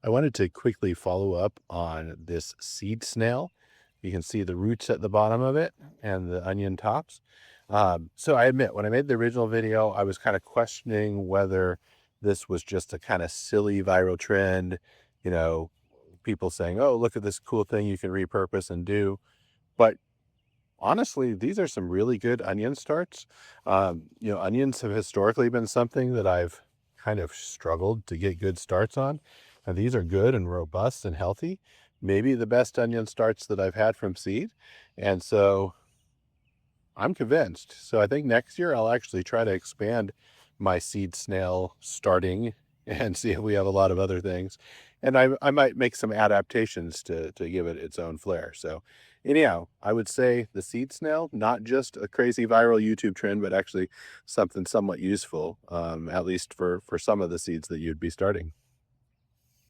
I wanted to quickly follow up on this seed snail. You can see the roots at the bottom of it and the onion tops. So I admit, when I made the original video, I was kind of questioning whether this was just a kind of silly viral trend, you know, people saying, oh, look at this cool thing you can repurpose and do. But honestly, these are some really good onion starts. Onions have historically been something that I've kind of struggled to get good starts on. And these are good and robust and healthy. Maybe the best onion starts that I've had from seed. And so I'm convinced. So I think next year I'll actually try to expand my seed snail starting and see if we have a lot of other things. And I might make some adaptations to give it its own flair. So anyhow, I would say the seed snail, not just a crazy viral YouTube trend, but actually something somewhat useful, at least for some of the seeds that you'd be starting.